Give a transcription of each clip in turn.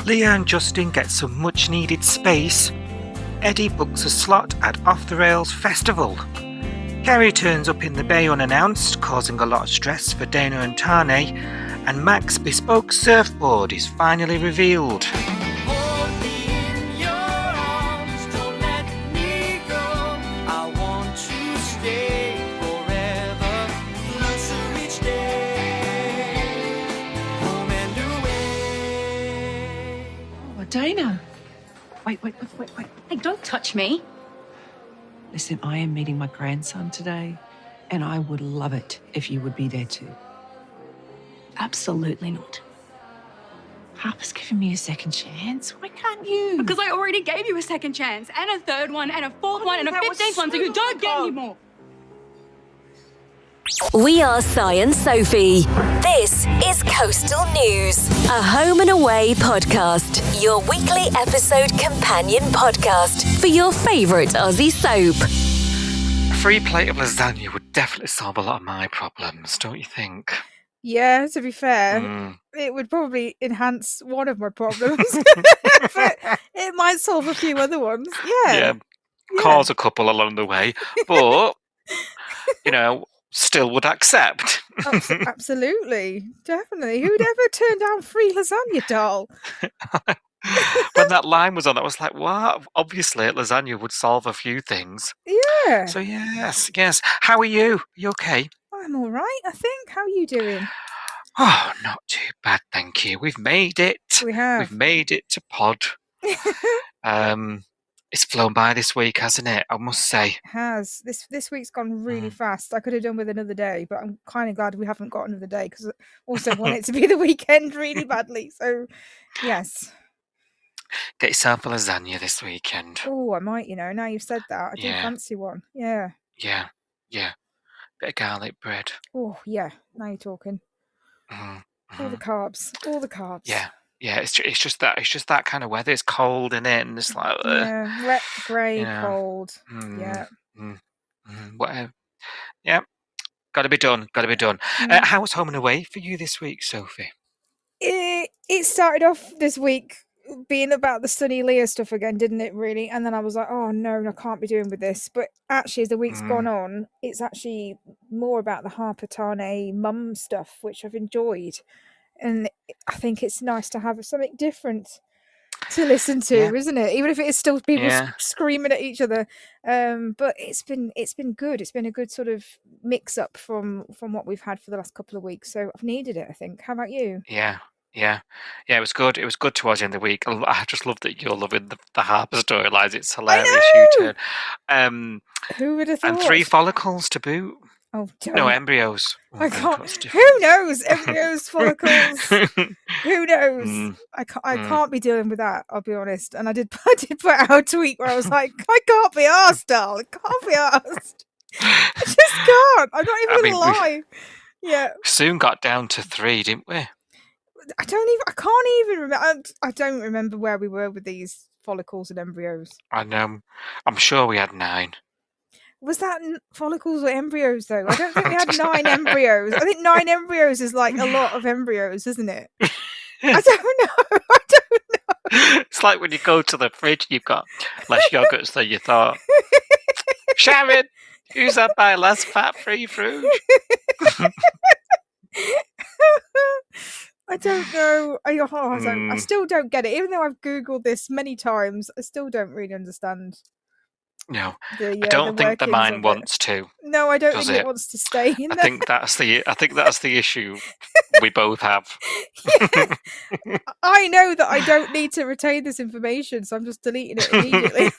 Leah and Justin get some much needed space. Eddie books a slot at Off the Rails Festival. Kerry turns up in the bay unannounced, causing a lot of stress for Dana and Tane, and Mac's bespoke surfboard is finally revealed. Dana. Wait. Hey, don't touch me. Listen, I am meeting my grandson today, and I would love it if you would be there too. Absolutely not. Harper's giving me a second chance. Why can't you? Because I already gave you a second chance, and a third one, and a fourth one, and a 15th one, so you don't get any more. We are Si and Sophie. This is Coastal News, a home and away podcast, your weekly episode companion podcast for your favourite Aussie soap. A free plate of lasagna would definitely solve a lot of my problems, don't you think? Yeah, to be fair, it would probably enhance one of my problems, but it might solve a few other ones. Yeah. Cause a couple along the way, but, still would accept. Absolutely, definitely. Who'd ever turn down free lasagna, doll? When that line was on, I was like, what? Obviously, lasagna would solve a few things. Yeah. So, yes. How are you? Are you okay? I'm all right, I think. How are you doing? Oh, not too bad, thank you. We've made it. We have. We've made it to pod. It's flown by this week, hasn't it? I must say. It has. This week's gone really fast. I could have done with another day, but I'm kind of glad we haven't got another day because I also want it to be the weekend really badly. So, yes. Get yourself a lasagna this weekend. Oh, I might, now you've said that. I do fancy one. Yeah. Yeah. Bit of garlic bread. Oh, yeah. Now you're talking. All the carbs. Yeah, it's just that kind of weather. It's cold in it, and it's like wet, grey, cold. Whatever. Yeah, got to be done. How was home and away for you this week, Sophie? It started off this week being about the Sunny Leah stuff again, didn't it? Really, and then I was like, oh no, I can't be doing with this. But actually, as the week's gone on, it's actually more about the Harper Tane mum stuff, which I've enjoyed. And I think it's nice to have something different to listen to, isn't it? Even if it is still people screaming at each other. But it's been good. It's been a good sort of mix up from what we've had for the last couple of weeks. So I've needed it, I think. How about you? Yeah. It was good. It was good towards the end of the week. I just love that you're loving the Harper storylines. It's hilarious. You turn. Who would have thought? And 3 follicles to boot. Oh, no, embryos. I can't. Who knows? Embryos, follicles. Who knows? I can't be dealing with that. I'll be honest. And I did put out a tweet where I was like, I can't be arsed, doll. I can't be arsed. I just can't. I'm not even gonna lie. Yeah. Soon got down to 3, didn't we? I can't even remember. I don't remember where we were with these follicles and embryos. I know. I'm sure we had 9. Was that follicles or embryos, though? I don't think we had 9 embryos. I think 9 embryos is like a lot of embryos, isn't it? I don't know. It's like when you go to the fridge, you've got less yogurts than you thought. Sharon, who's that by less fat-free fruit? I don't know. I still don't get it. Even though I've Googled this many times, I still don't really understand. No, I don't think the mind wants to. No, I don't think it wants to stay in there. I think that's the issue we both have. Yeah. I know that I don't need to retain this information, so I'm just deleting it immediately.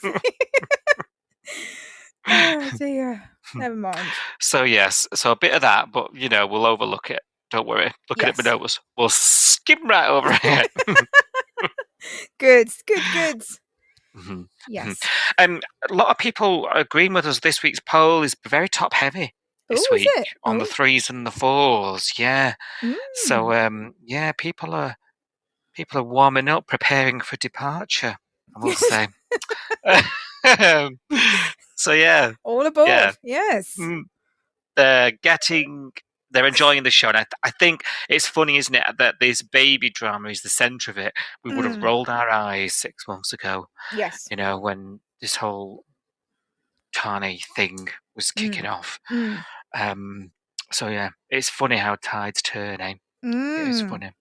Oh dear. Never mind. So yes, a bit of that, but we'll overlook it. Don't worry. Looking at my notes, we'll skim right over it. Good. Yes. A lot of people are agreeing with us. This week's poll is very top heavy this week on the 3s and the 4s. Yeah. So people are warming up, preparing for departure, I will say. So yeah. All aboard. Yeah. Yes. They're getting they're enjoying the show. And I think it's funny, isn't it, that this baby drama is the centre of it. We would have rolled our eyes 6 months ago, Yes. when this whole Tani thing was kicking off. So yeah, it's funny how tides turn, eh? It is funny.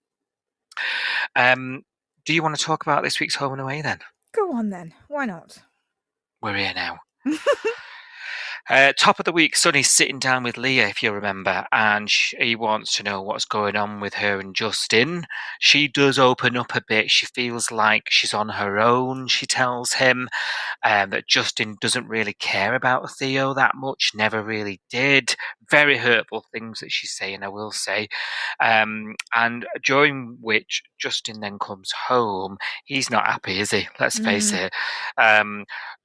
Do you want to talk about this week's Home and Away then? Go on then. Why not? We're here now. Top of the week, Sunny's sitting down with Leah, if you remember, and he wants to know what's going on with her and Justin. She does open up a bit. She feels like she's on her own, she tells him. That Justin doesn't really care about Theo that much, never really did. Very hurtful things that she's saying, I will say. And during which Justin then comes home, he's not happy, is he? Let's face it.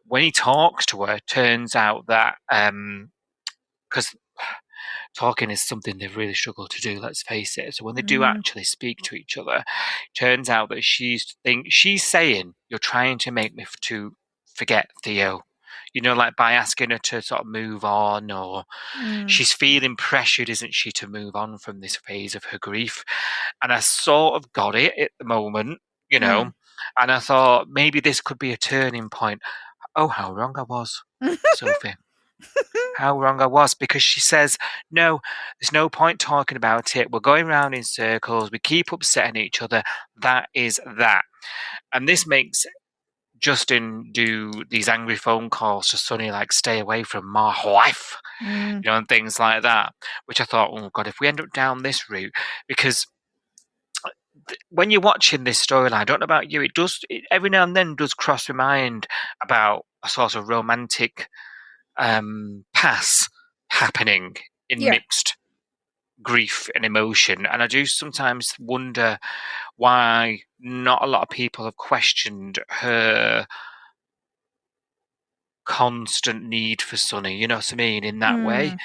When he talks to her, turns out that because talking is something they've really struggled to do, let's face it. So when they do actually speak to each other, turns out that she's saying, "You're trying to make me to forget Theo," like by asking her to sort of move on, or she's feeling pressured, isn't she, to move on from this phase of her grief. And I sort of got it at the moment, and I thought maybe this could be a turning point. Oh, how wrong I was, Sophie. How wrong I was, because she says, no, there's no point talking about it. We're going round in circles. We keep upsetting each other. That is that. And this makes Justin do these angry phone calls to Sonny, like, stay away from my wife, and things like that, which I thought, oh, God, if we end up down this route, because when you're watching this storyline, I don't know about you, it every now and then does cross my mind about a sort of romantic pass happening in mixed grief and emotion. And I do sometimes wonder why not a lot of people have questioned her constant need for Sonny, you know what I mean, in that way.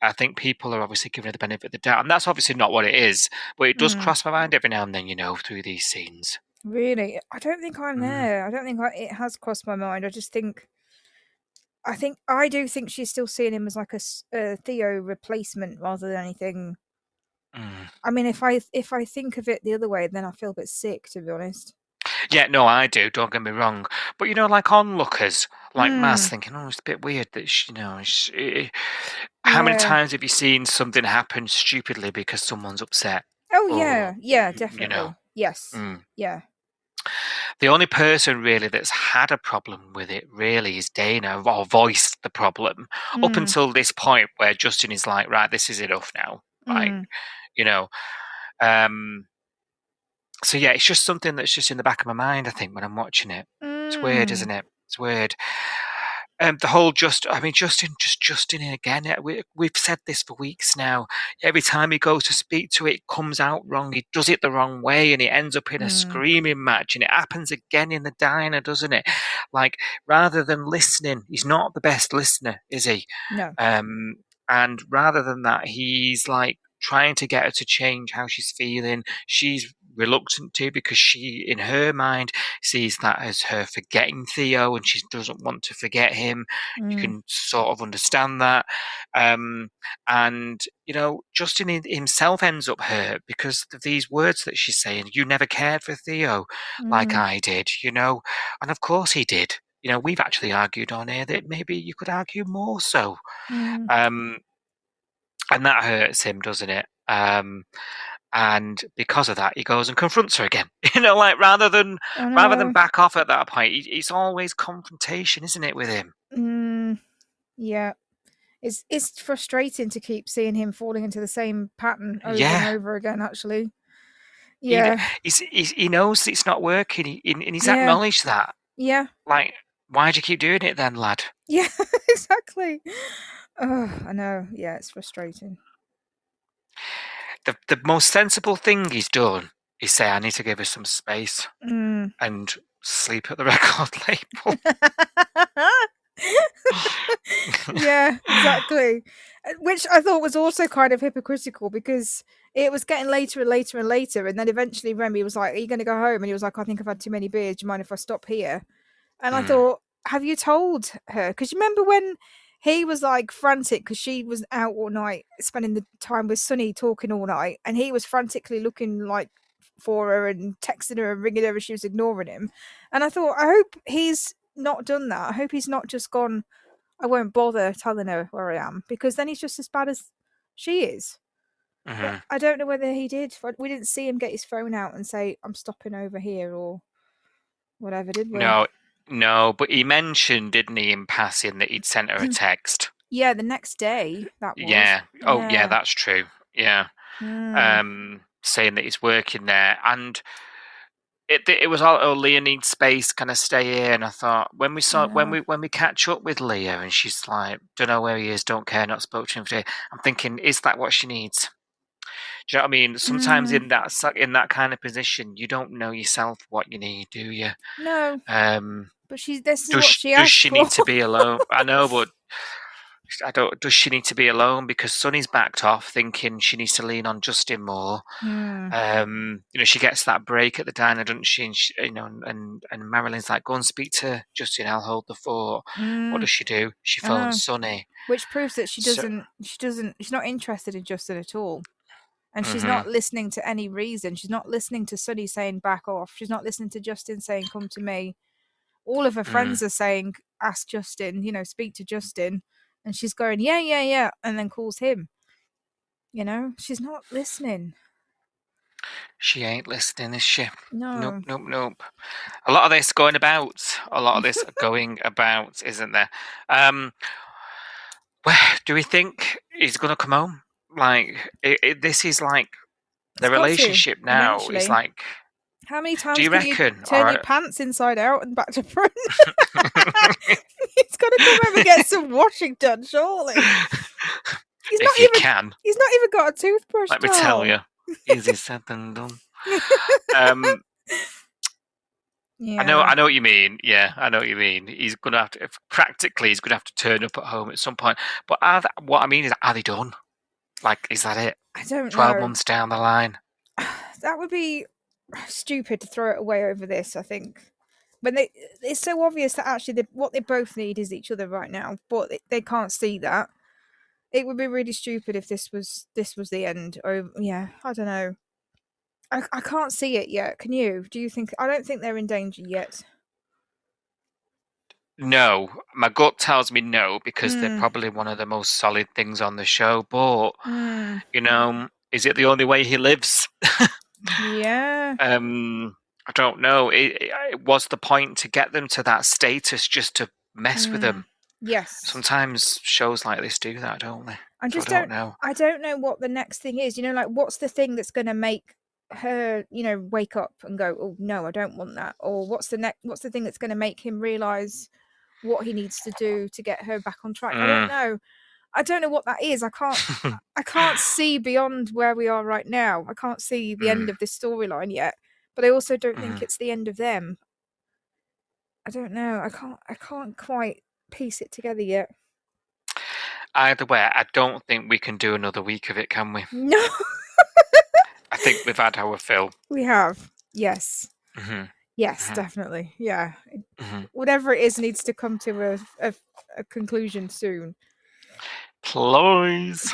I think people are obviously giving her the benefit of the doubt, and that's obviously not what it is, but it does cross my mind every now and then, through these scenes. Really? I don't think I'm there. I don't think it has crossed my mind. I just think, I do think she's still seeing him as like a Theo replacement rather than anything. I mean, if I think of it the other way, then I feel a bit sick, to be honest. Yeah, no, I do. Don't get me wrong. But like onlookers, like Maz, thinking, oh, it's a bit weird that how many times have you seen something happen stupidly because someone's upset? Oh yeah, definitely. Yes, yeah. The only person really that's had a problem with it really is Dana, or voiced the problem up until this point where Justin is like, right, this is enough now. Like, so yeah, it's just something that's just in the back of my mind, I think, when I'm watching it. It's weird, isn't it? It's weird. The whole Justin again. We've said this for weeks now. Every time he goes to speak to it, it comes out wrong. He does it the wrong way, and he ends up in a screaming match. And it happens again in the diner, doesn't it? Like, rather than listening, he's not the best listener, is he? No. And rather than that, he's like trying to get her to change how she's feeling. She's reluctant to, because she, in her mind, sees that as her forgetting Theo, and she doesn't want to forget him. You can sort of understand that. And, Justin himself ends up hurt because of these words that she's saying. You never cared for Theo like I did, and of course he did. We've actually argued on here that maybe you could argue more so. And that hurts him, doesn't it? And because of that, he goes and confronts her again. Like, rather than back off at that point, it's always confrontation, isn't it, with him? Yeah. It's frustrating to keep seeing him falling into the same pattern over and over again, actually. Yeah. He knows it's not working, and he's acknowledged that. Yeah. Like, why'd you keep doing it then, lad? Yeah, exactly. Oh, I know. Yeah, it's frustrating. The most sensible thing he's done is say, I need to give her some space and sleep at the record label. Yeah, exactly. Which I thought was also kind of hypocritical, because it was getting later and later and later, and then eventually Remy was like, are you going to go home? And he was like, I think I've had too many beers. Do you mind if I stop here? And I thought, have you told her? Because you remember when he was like frantic because she was out all night, spending the time with Sunny, talking all night, and he was frantically looking like for her and texting her and ringing her, and she was ignoring him. And I thought, I hope he's not done that. I hope he's not just gone, I won't bother telling her where I am, because then he's just as bad as she is. But I don't know whether he did. We didn't see him get his phone out and say, I'm stopping over here or whatever, did we? No, but he mentioned, didn't he, in passing, that he'd sent her a text. Yeah, the next day, that was. Yeah. Oh, yeah, that's true. Yeah. Saying that he's working there. And it was all, oh, Leah needs space, can I stay here? And I thought, when we catch up with Leah and she's like, don't know where he is, don't care, not spoke to him today, I'm thinking, is that what she needs? Do you know what I mean? Sometimes in that kind of position, you don't know yourself what you need, do you? No. But this is what she does asked she for. need to be alone? I know, but I don't. Does she need to be alone? Because Sunny's backed off, thinking she needs to lean on Justin more. She gets that break at the diner, doesn't she? And and Marilyn's like, go and speak to Justin. I'll hold the fort. What does she do? She phones Sunny, which proves that she's not interested in Justin at all. And she's not listening to any reason. She's not listening to Sunny saying back off. She's not listening to Justin saying come to me. All of her friends are saying ask Justin, speak to Justin. And she's going, yeah, and then calls him. She's not listening. She ain't listening, is she? No. Nope. A lot of this going about, isn't there? Where do we think he's going to come home? Like, this is like the relationship now is like. How many times do you can reckon? you turn your pants inside out and back to front? He's got to come home and get some washing done, surely. He's not even got a toothbrush. Let me tell you, easy said than done. Yeah. I know what you mean. Yeah, I know what you mean. He's gonna have to he's gonna have to turn up at home at some point. But what I mean is, are they done? Like, is that it? I don't know. 12 months down the line. That would be stupid to throw it away over this, I think. When it's so obvious that actually what they both need is each other right now, but they can't see that. It would be really stupid if this was the end. Or yeah, I don't know. I can't see it yet. Can you? Do you think? I don't think they're in danger yet. No, my gut tells me no, because they're probably one of the most solid things on the show. But is it the only way he lives? Yeah. I don't know. It was the point to get them to that status just to mess with them. Yes. Sometimes shows like this do that, don't they? I don't know. I don't know what the next thing is. Like, what's the thing that's going to make her, wake up and go, oh no, I don't want that? Or what's the thing that's going to make him realize what he needs to do to get her back on track? I don't know. I don't know what that is. I can't see beyond where we are right now. I can't see the end of this storyline yet. But I also don't think it's the end of them. I don't know. I can't quite piece it together yet. Either way, I don't think we can do another week of it, can we? No. I think we've had our fill. We have. Yes. Yes, definitely. Yeah. Whatever it is needs to come to a conclusion soon. Please.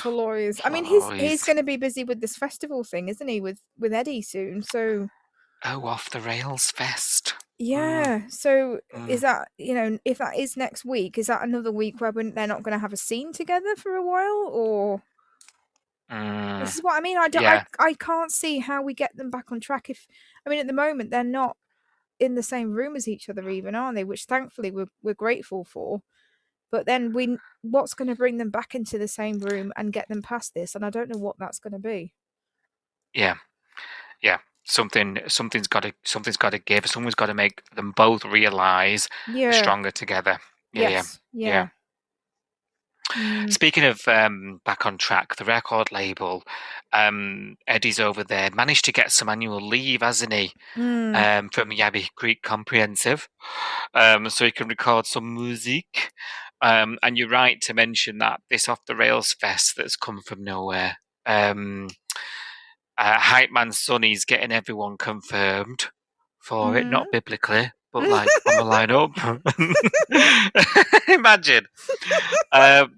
I mean, he's going to be busy with this festival thing, isn't he? With Eddie soon. So. Oh, Off the Rails Fest. Yeah. So is that, if that is next week, is that another week where they're not going to have a scene together for a while, or? This is what I mean. I can't see how we get them back on track. At the moment they're not in the same room as each other, even, aren't they? Which thankfully we're grateful for. But then what's going to bring them back into the same room and get them past this? And I don't know what that's going to be. Yeah. Something's got to give. Someone's got to make them both realize they're stronger together. Yeah. Speaking of back on track, the record label, Eddie's over there, managed to get some annual leave, hasn't he? From Yabby Creek Comprehensive, so he can record some music. And you're right to mention that this Off the Rails Fest that's come from nowhere. Hype Man Sonny's getting everyone confirmed for it, not biblically, but like on the line up. Imagine. That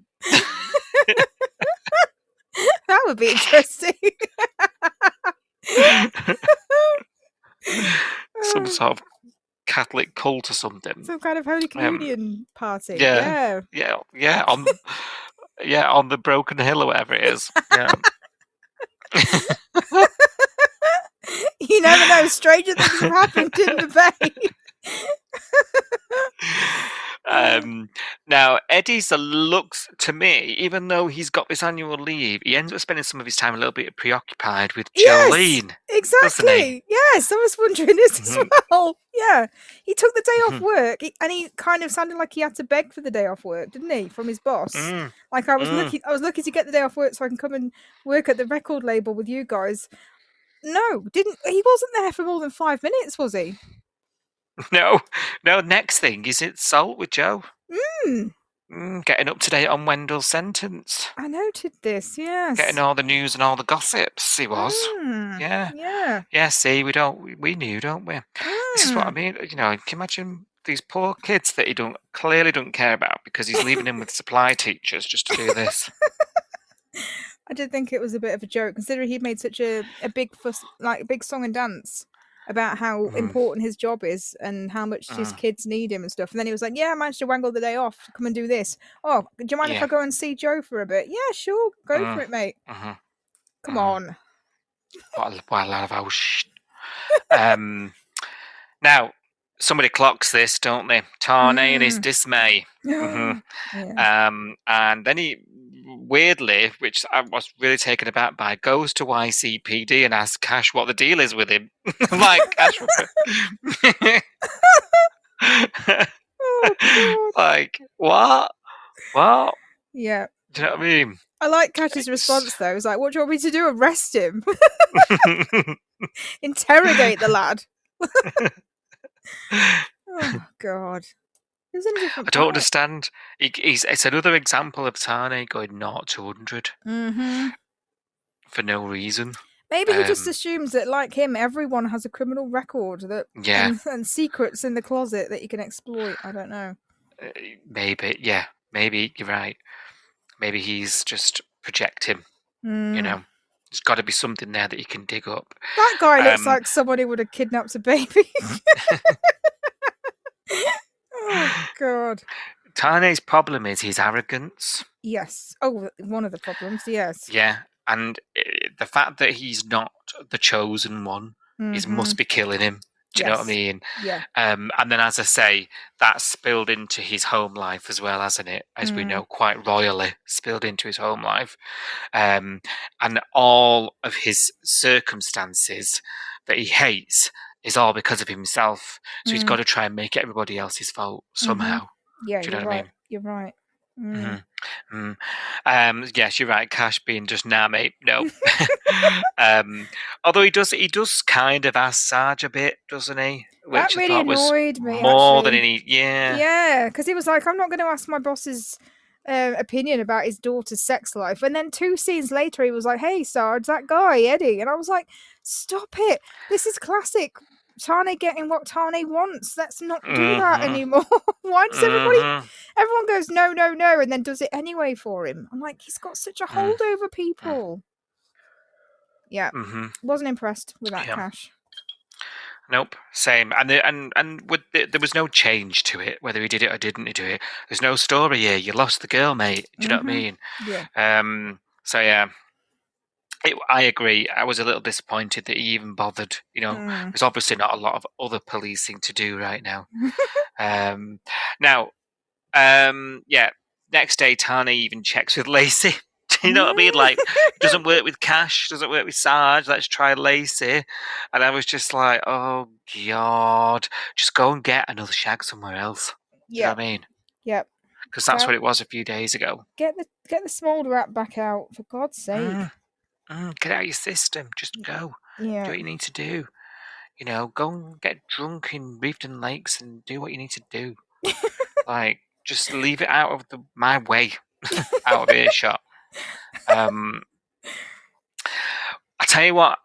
would be interesting. Some sort of Catholic cult or something. Some kind of Holy Communion party. Yeah. On the Broken Hill or whatever it is. Yeah. You never know. Stranger things have happened in the Bay. Now, Eddie's looks to me, even though he's got this annual leave, he ends up spending some of his time a little bit preoccupied with Jolene. Exactly. Yes, I was wondering this as well. Yeah, he took the day off work, and he kind of sounded like he had to beg for the day off work, didn't he, from his boss? Like I was lucky to get the day off work so I can come and work at the record label with you guys. No, he wasn't there for more than 5 minutes, was he? No. Next thing is it's Salt with Joe. Getting up to date on Wendell's sentence. I noted this. Yes, getting all the news and all the gossips. He was. Yeah. See, we knew, don't we? This is what I mean. You know, can you imagine these poor kids that he clearly don't care about because he's leaving them with supply teachers just to do this. I did think it was a bit of a joke, considering he made such a big fuss, like a big song and dance about how important his job is and how much his kids need him and stuff. And then he was like, "Yeah, I managed to wangle the day off to come and do this. Oh, do you mind if I go and see Joe for a bit?" "Yeah, sure, go for it, mate." Come on. What a lot of shit. Now, somebody clocks this, don't they? Tarnay and his dismay. And then he, weirdly, which I was really taken aback by, goes to YCPD and asks Cash what the deal is with him. Like, Cash. Like, what? Yeah. Do you know what I mean? I like Cash's response, though. It was like, "What do you want me to do? Arrest him? Interrogate the lad?" Oh, God. It was in a different I don't understand. It's another example of Tane going 0 to 100 for no reason. Maybe he just assumes that, like him, everyone has a criminal record and secrets in the closet that you can exploit. I don't know. Maybe you're right. Maybe he's just projecting. You know, there's got to be something there that you can dig up. That guy looks like somebody would have kidnapped a baby. Oh, God. Tane's problem is his arrogance. Yes. Oh, one of the problems, yes. Yeah, and the fact that he's not the chosen one must be killing him. Do you know what I mean? Yeah. And then, as I say, that spilled into his home life as well, hasn't it? As we know, quite royally spilled into his home life. And all of his circumstances that he hates is all because of himself. So he's got to try and make it everybody else's fault somehow. Yeah, do you know what I mean? You're right. Yes, you're right. Cash being just mate. No. Although he does kind of ask Sarge a bit, doesn't he? Which that really annoyed me. More than any. Yeah, because he was like, "I'm not going to ask my boss's opinion about his daughter's sex life." And then 2 scenes later, he was like, "Hey, Sarge, that guy Eddie," and I was like, "Stop it! This is classic. Tane getting what Tane wants. Let's not do that anymore." Why does everyone goes no, and then does it anyway for him? I'm like, he's got such a hold over people. Yeah, wasn't impressed with that, Cash. Nope, same. And there was no change to it, whether he did it or didn't do it. There's no story here. You lost the girl, mate. Do you know what I mean? Yeah. So yeah. I agree. I was a little disappointed that he even bothered. You know, there's obviously not a lot of other policing to do right now. Next day, Tane even checks with Lacey. Do you know what I mean? Like, doesn't work with Cash, doesn't work with Sarge. Let's try Lacey. And I was just like, oh God, just go and get another shag somewhere else. Do you know what I mean? Yep. Because that's what it was a few days ago. Get the small rat back out, for God's sake. Get out of your system. Just go. Yeah. Do what you need to do. You know, go and get drunk in Reefton Lakes and do what you need to do. Like, just leave it out of my way, out of earshot. I tell you what,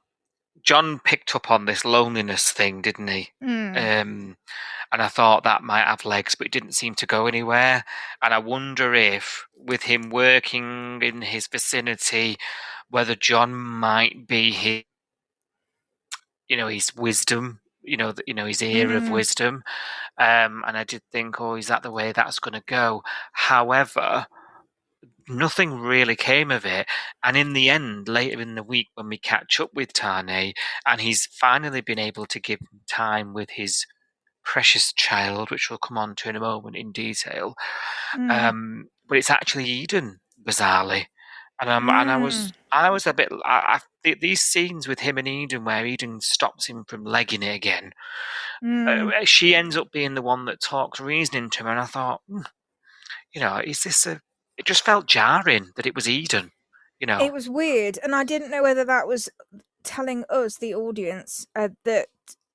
John picked up on this loneliness thing, didn't he? Mm. And I thought that might have legs, but it didn't seem to go anywhere. And I wonder if, with him working in his vicinity, whether John might be his, his wisdom, his ear of Mm. wisdom. And I did think, oh, is that the way that's going to go? However, nothing really came of it. And in the end, later in the week, when we catch up with Tane, and he's finally been able to give time with his precious child, which we'll come on to in a moment in detail. Mm. But it's actually Eden, bizarrely. And Mm. I was a bit. These scenes with him and Eden, where Eden stops him from legging it again, Mm. she ends up being the one that talks reasoning to him, and I thought, is this a? It just felt jarring that it was Eden, It was weird, and I didn't know whether that was telling us, the audience, that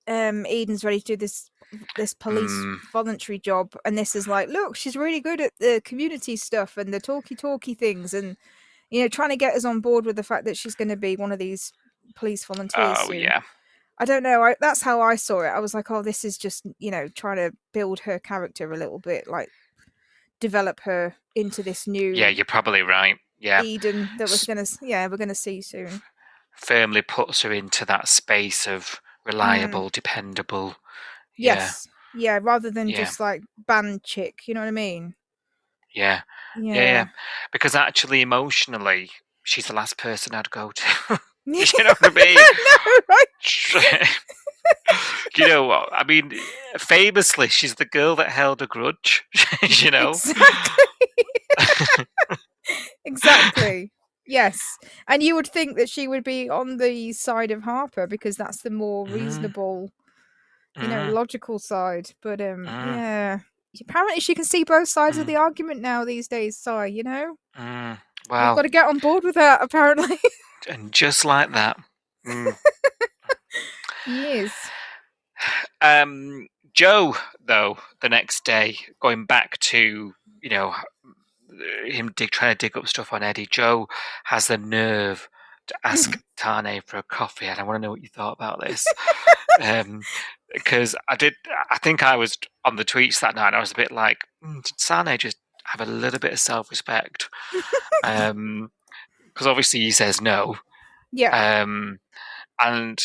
Eden's ready to do this police voluntary job, and this is like, look, she's really good at the community stuff and the talky things, and trying to get us on board with the fact that she's going to be one of these police volunteers Oh soon. yeah. I don't know. That's how I saw it. I was like, oh, this is just trying to build her character a little bit, like develop her into this new. Yeah, you're probably right. Yeah. Eden that we're gonna see soon. Firmly puts her into that space of reliable, dependable. Yes. Yeah, rather than Yeah. just like band chick, you know what I mean? Yeah. Yeah. Because actually, emotionally, she's the last person I'd go to. You You know what I mean? know, right? You know what? I mean, famously, she's the girl that held a grudge. Exactly. Exactly. Yes. And you would think that she would be on the side of Harper because that's the more reasonable, logical side. But yeah. Apparently she can see both sides of the argument now these days, Si, We've got to get on board with that, apparently. And just like that. Yes. Joe, though, the next day, going back to, him trying to dig up stuff on Eddie, Joe has the nerve to ask Tane for a coffee, and I want to know what you thought about this. Because I think I was on the tweets that night, and I was a bit like, did Tane just have a little bit of self-respect? Because obviously he says no. Yeah. And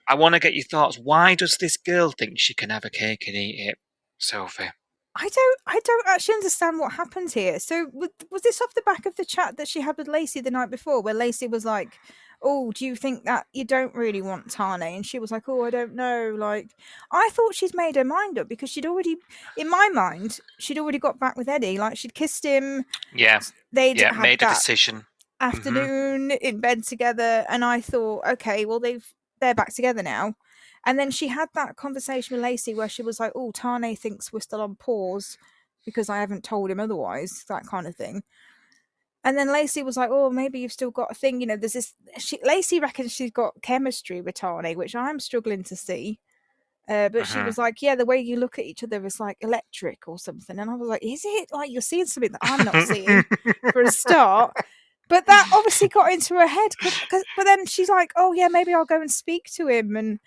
I want to get your thoughts. Why does this girl think she can have a cake and eat it, Sophie? I don't actually understand what happened here. So was this off the back of the chat that she had with Lacey the night before, where Lacey was like, "Oh, do you think that you don't really want Tane?" And she was like, "Oh, I don't know." Like, I thought she's made her mind up because she'd already, in my mind, she'd already got back with Eddie. Like, she'd kissed him. Yeah. They'd had made a that decision. afternoon in bed together, and I thought, okay, well they're back together now. And then she had that conversation with Lacey where she was like, "Oh, Tane thinks we're still on pause because I haven't told him otherwise," that kind of thing. And then Lacey was like, "Oh, maybe you've still got a thing." There's this. Lacey reckons she's got chemistry with Tane, which I'm struggling to see. But she was like, "Yeah, the way you look at each other is like electric or something." And I was like, "Is it? Like you're seeing something that I'm not seeing for a start?" But that obviously got into her head. But then she's like, "Oh yeah, maybe I'll go and speak to him." And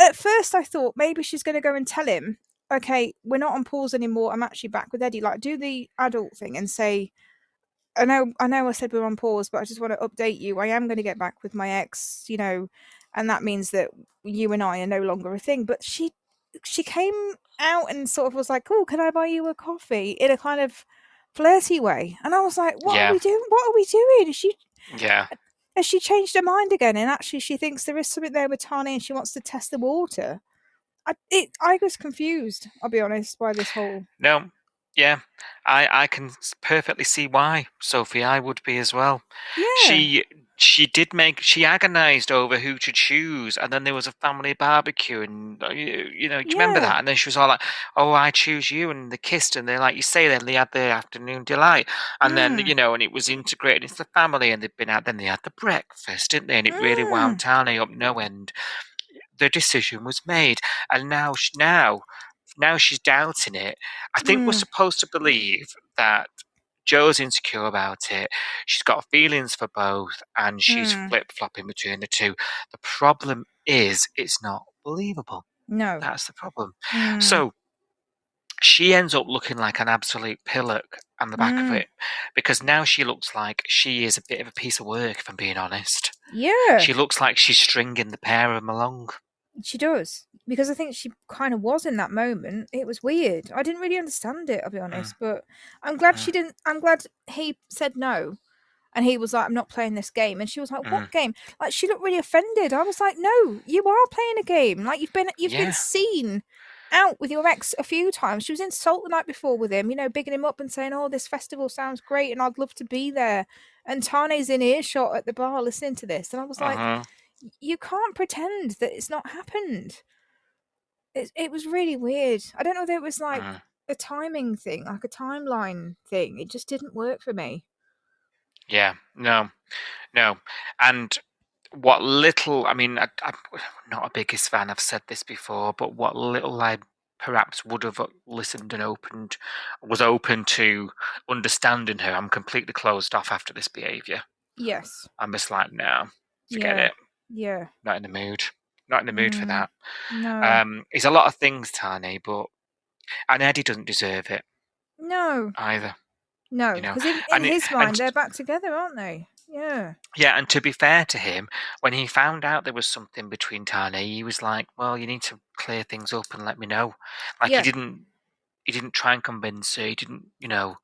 at first I thought maybe she's going to go and tell him, "Okay, we're not on pause anymore. I'm actually back with Eddie." Like, do the adult thing and say, I know I said we're on pause, but I just want to update you. I am going to get back with my ex, and that means that you and I are no longer a thing." But she came out and sort of was like, "Oh, can I buy you a coffee?" in a kind of flirty way. And I was like, what are we doing? What are we doing? Has she changed her mind again? And actually she thinks there is something there with Tani and she wants to test the water. I was confused, I'll be honest, by this whole... No. Yeah, I can perfectly see why, Sophie. I would be as well. Yeah. She agonized over who to choose, and then there was a family barbecue, and do you remember that? And then she was all like, "Oh, I choose you," and they kissed, and they, like you say, then they had their afternoon delight, and then and it was integrated into the family, and then they had the breakfast, didn't they? And it really wound Tani up no end. The decision was made, and now she's doubting it. I think we're supposed to believe that Joe's insecure about it. She's got feelings for both, and she's Mm. flip-flopping between the two. The problem is, it's not believable. No. That's the problem. Mm. So she ends up looking like an absolute pillock on the back of it, because now she looks like she is a bit of a piece of work, if I'm being honest. Yeah. She looks like she's stringing the pair of them along. She does. Because I think she kind of was in that moment. It was weird. I didn't really understand it, I'll be honest. But I'm glad she didn't. I'm glad he said no. And he was like, I'm not playing this game. And she was like, what game? Like, she looked really offended. I was like, no, you are playing a game. Like, you've been seen out with your ex a few times. She was in Salt the night before with him, bigging him up and saying, oh, this festival sounds great and I'd love to be there. And Tane's in earshot at the bar listening to this. And I was like, you can't pretend that it's not happened. It was really weird. I don't know if it was like a timing thing, like a timeline thing. It just didn't work for me. Yeah, no. And what little, I mean, I'm not a biggest fan, I've said this before, but what little I perhaps would have listened and was open to understanding her, I'm completely closed off after this behaviour. Yes. I'm just like, no, forget it. Yeah. Not in the mood. Not in the mood for that. No. It's a lot of things, Tane, and Eddie doesn't deserve it. No. Either. No, because in his mind, they're back together, aren't they? Yeah. Yeah, and to be fair to him, when he found out there was something between Tane, he was like, well, you need to clear things up and let me know. Like, he didn't try and convince her, he didn't, No.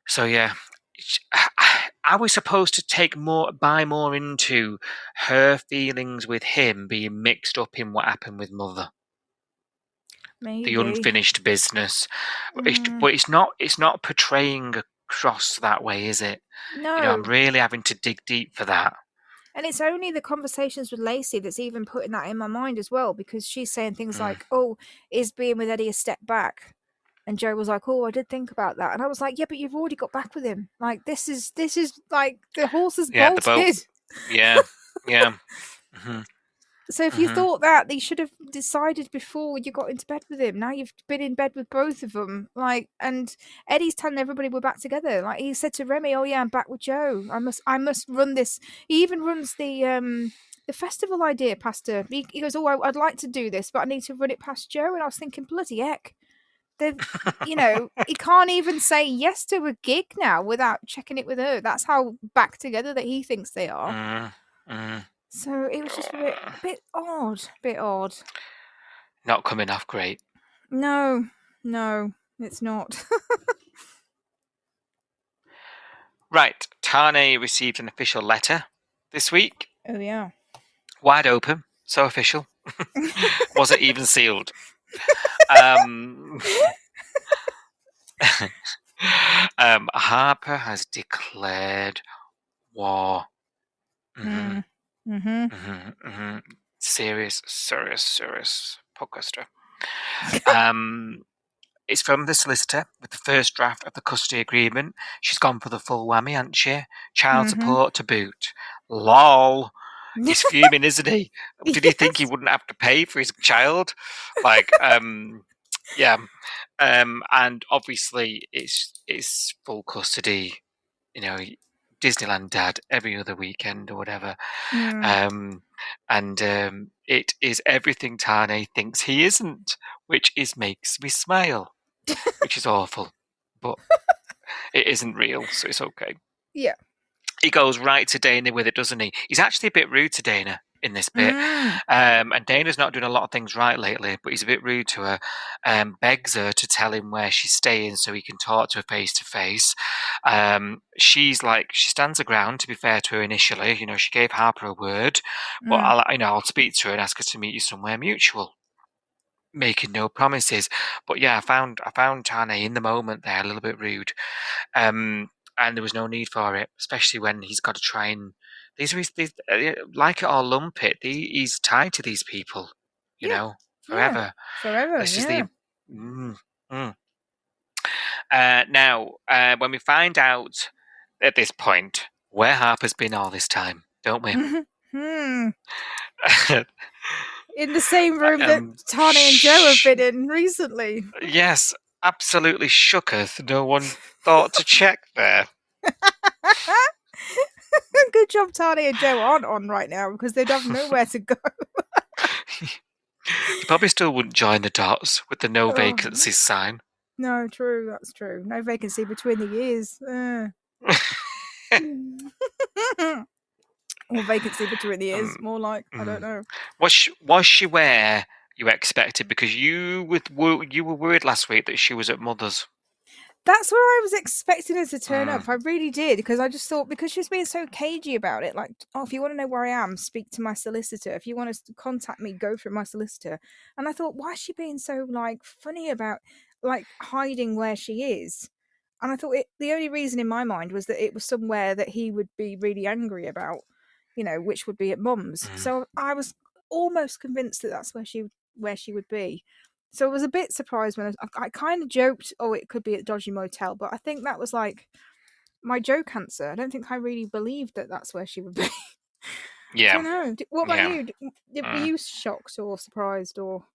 So, yeah. Are we supposed to buy more into her feelings with him being mixed up in what happened with Mother? Maybe. The unfinished business. But it's not portraying across that way, is it? No. I'm really having to dig deep for that. And it's only the conversations with Lacey that's even putting that in my mind as well, because she's saying things like, oh, is being with Eddie a step back? And Joe was like, oh, I did think about that. And I was like, yeah, but you've already got back with him. Like, this is like the horse is bolted. The boat. Yeah. Mm-hmm. So if you thought that, they should have decided before you got into bed with him. Now you've been in bed with both of them. Like, and Eddie's telling everybody we're back together. Like, he said to Remy, oh yeah, I'm back with Joe. I must run this. He even runs the festival idea past her. He goes, oh, I'd like to do this, but I need to run it past Joe. And I was thinking, bloody heck. He can't even say yes to a gig now without checking it with her. That's how back together that he thinks they are. So it was just a bit odd. Not coming off great. No, it's not. Right, Tane received an official letter this week. Oh yeah. Wide open, so official. Was it even sealed? Harper has declared war. Serious podcaster. It's from the solicitor with the first draft of the custody agreement. She's gone for the full whammy, hasn't she? Child support to boot. Lol. He's fuming, isn't he? Did he think he wouldn't have to pay for his child? Like, yeah. And obviously it's full custody, Disneyland dad every other weekend or whatever. It is everything Tane thinks he isn't, which makes me smile, which is awful, but it isn't real, so it's okay. Yeah. He goes right to Dana with it, doesn't he? He's actually a bit rude to Dana in this bit. And Dana's not doing a lot of things right lately, but he's a bit rude to her. Begs her to tell him where she's staying so he can talk to her face to face. She stands her ground, to be fair to her initially. She gave Harper a word, but I'll speak to her and ask her to meet you somewhere mutual. Making no promises. But yeah, I found Tane in the moment there a little bit rude. And there was no need for it, especially when he's got to try and like it or lump it. He's tied to these people, forever. Yeah, forever. This is the. Now, when we find out at this point where Harper's been all this time, don't we? In the same room that Tane and Joe have been in recently. Yes. absolutely shooketh. No one thought to check there. Good job Tani and Joe aren't on right now because they'd have nowhere to go. You probably still wouldn't join the dots with the no Oh. vacancies sign. No, true, that's true. No vacancy between the years. Or vacancy between the years, more like, I don't know. Was she where you expected? Because you were worried last week that she was at Mother's. That's where I was expecting her to turn up. I really did, because I just thought, because she's being so cagey about it, like, oh, if you want to know where I am, speak to my solicitor. If you want to contact me, go through my solicitor. And I thought, why is she being so, like, funny about, like, hiding where she is? And I thought the only reason in my mind was that it was somewhere that he would be really angry about, which would be at Mum's. So I was almost convinced that that's where she would be. So I was a bit surprised when I kind of joked, oh, it could be at Dodgy Motel, but I think that was like my joke answer. I don't think I really believed that that's where she would be. Yeah. I don't know. What about you? Were you shocked or surprised or?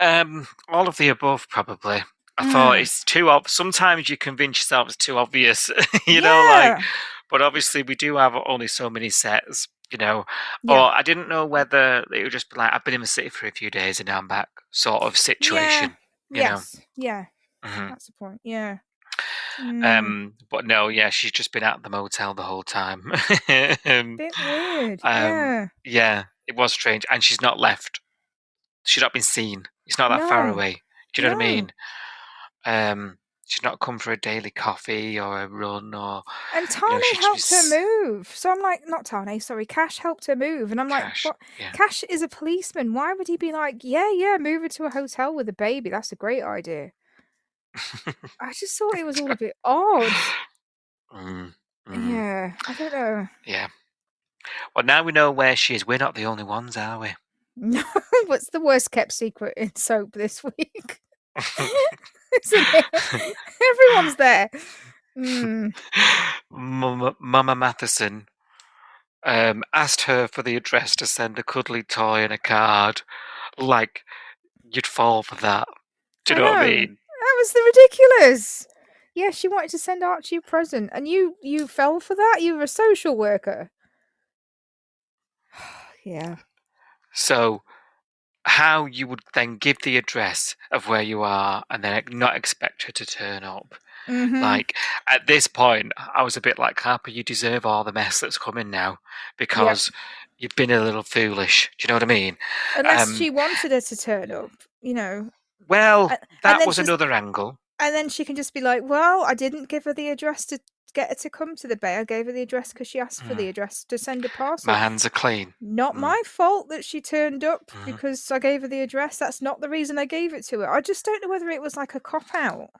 All of the above, probably. I thought it's too obvious. Sometimes you convince yourself it's too obvious, but obviously we do have only so many sets, Or I didn't know whether it would just be like, I've been in the city for a few days and now I'm back sort of situation, Yes. Yeah. That's the point. Yeah. But no, she's just been at the motel the whole time. Bit weird. Yeah, it was strange. And she's not left. She's not been seen. It's not that far away. Do you know what I mean? She's not come for a daily coffee or a run or. And Tani helped her move. So I'm like, not Tani, sorry, Cash helped her move. And I'm Cash, like, what? Cash is a policeman. Why would he be like, yeah, move her to a hotel with a baby? That's a great idea. I just thought it was all a bit odd. Yeah, I don't know. Yeah. Well, now we know where she is. We're not the only ones, are we? No, what's the worst kept secret in soap this week? Isn't it? Everyone's there. Mama Matheson asked her for the address to send a cuddly toy and a card. Like, you'd fall for that. Do you know what I mean? That was ridiculous. Yeah, she wanted to send Archie a present, and you fell for that? You were a social worker. Yeah. So, how you would then give the address of where you are and then not expect her to turn up. Like, at this point, I was a bit like, Harper, you deserve all the mess that's coming now because you've been a little foolish. Do you know what I mean? Unless she wanted her to turn up, Well, that was another angle. And then she can just be like, well, I didn't give her the address to get her to come to the bay. I gave her the address because she asked for the address to send a parcel. My hands are clean. Not my fault that she turned up because I gave her the address. That's not the reason I gave it to her. I just don't know whether it was like a cop-out.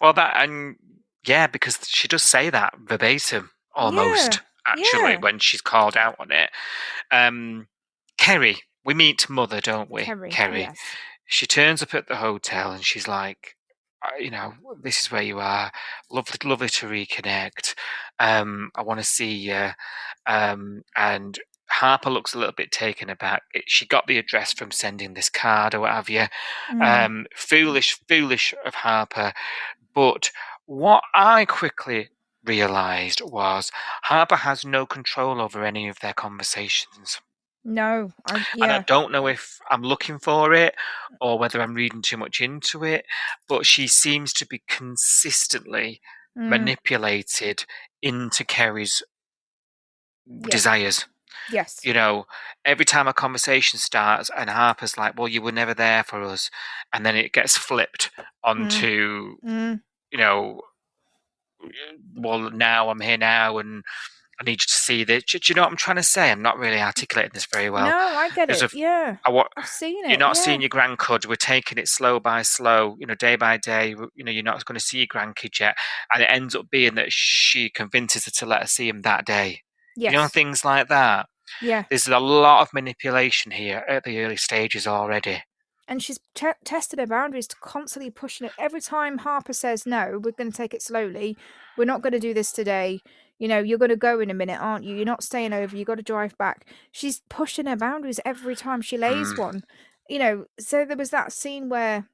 Well, because she does say that verbatim, almost, actually, when she's called out on it. Kerry, we meet Mother, don't we? Kerry. Yes. She turns up at the hotel and she's like, this is where you are. Lovely to reconnect. I want to see you. And Harper looks a little bit taken aback. She got the address from sending this card or what have you. Foolish of Harper. But what I quickly realised was Harper has no control over any of their conversations. No, And I don't know if I'm looking for it or whether I'm reading too much into it, but she seems to be consistently manipulated into Kerry's desires. Yes. Every time a conversation starts and Harper's like, well, you were never there for us. And then it gets flipped onto, well, now I'm here now and I need you to see this. Do you know what I'm trying to say? I'm not really articulating this very well. No, I get it. I've seen it. You're not seeing your grandkid. We're taking it slow by slow, day by day. You're not going to see your grandkid yet. And it ends up being that she convinces her to let her see him that day. Yes. Things like that. Yeah. There's a lot of manipulation here at the early stages already. And she's tested her boundaries, constantly pushing it. Every time Harper says, no, we're going to take it slowly. We're not going to do this today. You're going to go in a minute, aren't you? You're not staying over. You got to drive back. She's pushing her boundaries every time she lays one. So there was that scene where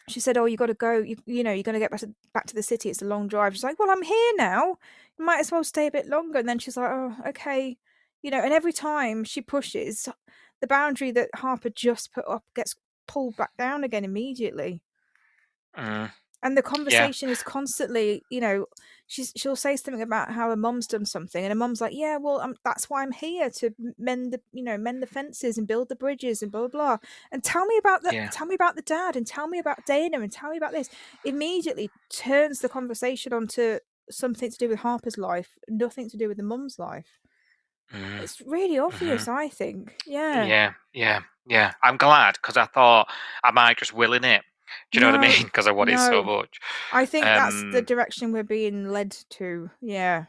she said, "Oh, you got to go. You're going to get back to the city. It's a long drive." She's like, "Well, I'm here now. You might as well stay a bit longer." And then she's like, "Oh, okay." And every time she pushes, the boundary that Harper just put up gets pulled back down again immediately. Mm. And the Yeah. conversation is constantly, she'll say something about how her mum's done something, and her mum's like, "Yeah, well, that's why I'm here to mend the fences and build the bridges and blah blah blah. And tell me about Yeah. the dad, and tell me about Dana, and tell me about this." Immediately turns the conversation onto something to do with Harper's life, nothing to do with the mum's life. Mm. It's really obvious, I think. Yeah. Yeah. I'm glad, because I thought I might just willing it. Do you know what I No, mean? Because I want it so no. much. I think that's the direction we're being led to. Yeah.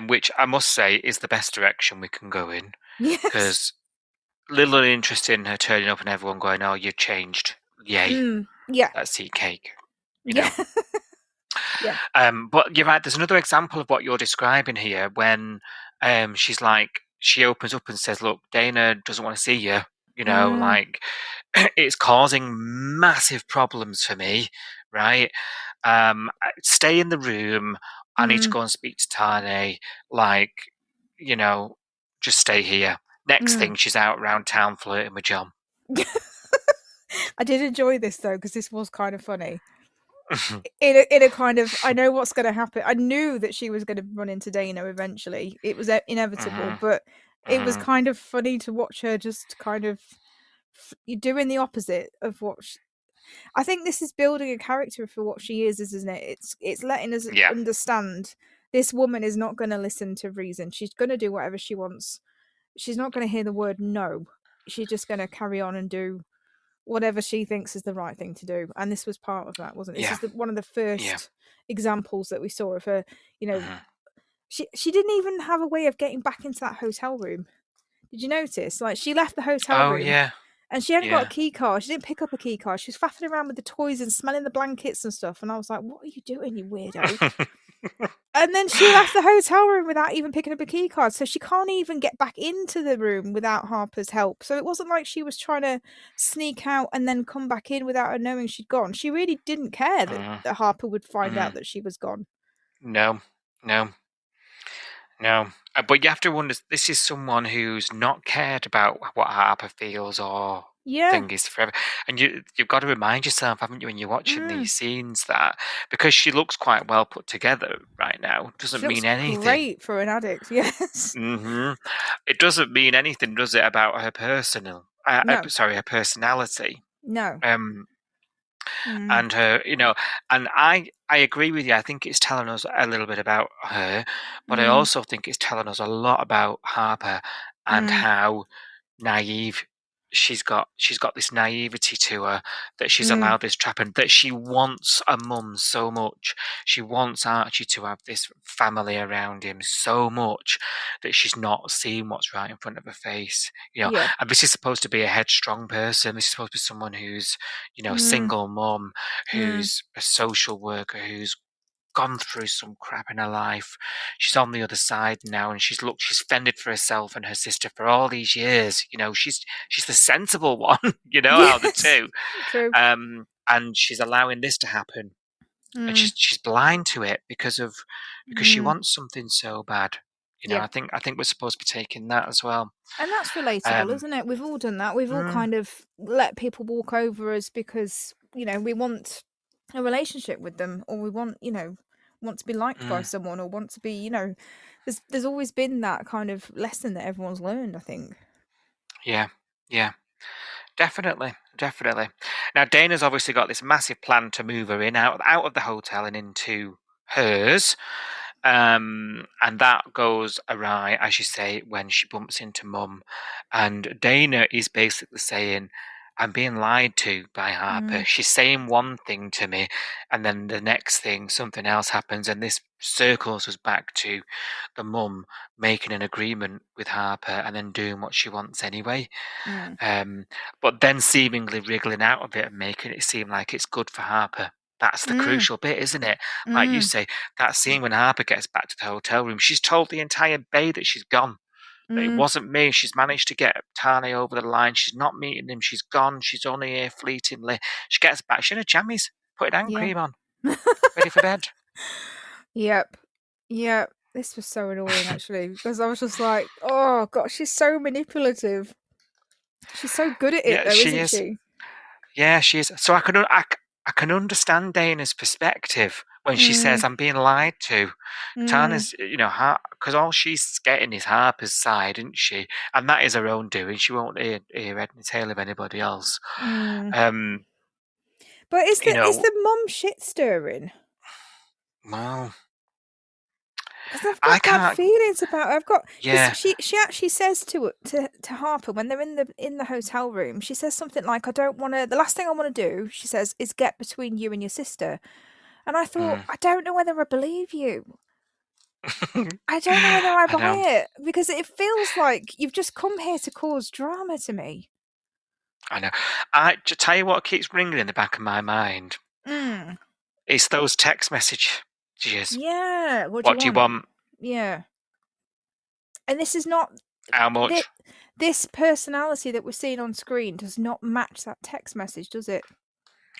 Which I must say is the best direction we can go in, Yes. because little interest in her turning up and everyone going, "Oh, you've changed. Yay. Yeah. Let's eat cake." Yeah. Yeah. But you're right. There's another example of what you're describing here when she opens up and says, "Look, Dana doesn't want to see you." Like it's causing massive problems for me, right? Stay in the room. I need to go and speak to Tane. Like, just stay here. Next thing, she's out around town flirting with John. I did enjoy this though, because this was kind of funny. in a kind of, I know what's going to happen. I knew that she was going to run into Dana eventually. It was inevitable, but it was kind of funny to watch her just kind of doing the opposite of what I think this is building a character for what she is, isn't it? It's letting us understand this woman is not going to listen to reason. She's going to do whatever she wants. She's not going to hear the word no. She's just going to carry on and do whatever she thinks is the right thing to do. And this was part of that, wasn't it? This is one of the first examples that we saw of her. She didn't even have a way of getting back into that hotel room. Did you notice? Like, she left the hotel room. Yeah. And she hadn't got a key card. She didn't pick up a key card. She was faffing around with the toys and smelling the blankets and stuff. And I was like, "What are you doing, you weirdo?" And then she left the hotel room without even picking up a key card. So she can't even get back into the room without Harper's help. So it wasn't like she was trying to sneak out and then come back in without her knowing she'd gone. She really didn't care that Harper would find out that she was gone. No. But you have to wonder, this is someone who's not cared about what Harper feels or thing is forever. And you've got to remind yourself, haven't you, when you're watching these scenes, that because she looks quite well put together right now, doesn't mean anything. Great for an addict, yes. It doesn't mean anything, does it, about her her personality. No. And her, and I agree with you. I think it's telling us a little bit about her, but I also think it's telling us a lot about Harper and how naive she's got this naivety to her, that she's allowed this trap, and that she wants a mum so much. She wants Archie to have this family around him so much that she's not seeing what's right in front of her face. And this is supposed to be a headstrong person. This is supposed to be someone who's, a single mum, who's a social worker, who's gone through some crap in her life. She's on the other side now, and she's fended for herself and her sister for all these years. She's the sensible one, out of the two. True. And she's allowing this to happen, and she's blind to it because she wants something so bad. I think we're supposed to be taking that as well. And that's relatable, isn't it? We've all done that. We've all kind of let people walk over us because we want a relationship with them, or we want to be liked by someone, or want to be there's always been that kind of lesson that everyone's learned, I think. Yeah definitely. Now Dana's obviously got this massive plan to move her in out of the hotel and into hers, and that goes awry, as you say, when she bumps into Mum, and Dana is basically saying, "I'm being lied to by Harper. She's saying one thing to me, and then the next thing, something else happens." And this circles us back to the mum making an agreement with Harper and then doing what she wants anyway. But then seemingly wriggling out of it and making it seem like it's good for Harper. That's the crucial bit, isn't it? Like you say, that scene when Harper gets back to the hotel room, she's told the entire bay that she's gone. It Mm, wasn't me. She's managed to get Tane over the line. She's not meeting him. She's gone. She's only here fleetingly. She gets back. She's in her jammies. Putting hand yeah. cream on. Ready for bed. Yep. Yep. This was so annoying actually because I was just like, oh god, she's so manipulative. She's so good at it Yeah, though, she isn't is. she? Yeah, she is. So I can understand Dana's perspective when she says, Mm, I'm being lied to. mm, Tana's, because all she's getting is Harper's side, isn't she? And that is her own doing. She won't hear head and tail of anybody else. mm. Um, But is you the know, mum shit stirring? well, Because I've I got bad can't. feelings about her. I've got because Yeah. she actually says to Harper when they're in the hotel room. She says something like, "I don't want to. The last thing I want to do," she says, "is get between you and your sister." And I thought, Mm. I don't know whether I believe you. I don't know whether I I buy know. it because it feels like you've just come here to cause drama to me. I know. To tell you what keeps ringing in the back of my mind Mm. is those text messages. Yeah. What do you What do you want? want? Yeah. And this is not How thi- much? this personality that we're seeing on screen does not match that text message, does it?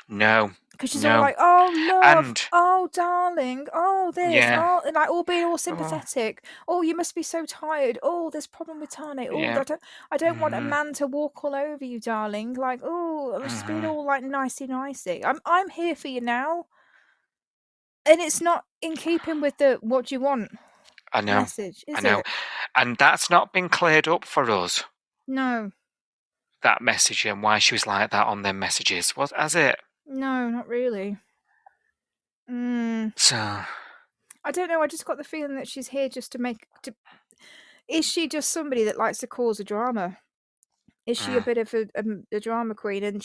No. Because she's all No. like, "Oh, love. And Oh, darling. Oh, this. yeah. Oh," and like all being all Oh, sympathetic. "Oh, you must be so tired. Oh, there's problem with Tane. Oh, yeah. I don't want a Mhm. man to walk all over you, darling. Like, oh," and she's being Mhm. all like nicey. I'm here for you now, and it's not in keeping with the "what do you want" I know. message, I is know. it? And that's not been cleared up for us. No, That message and why she was like that on them messages. What has it? no, not really. Mm, So I don't know. I just got the feeling that she's here just to make. Is she just somebody that likes to cause a drama? Is she a mm, bit of a drama queen, and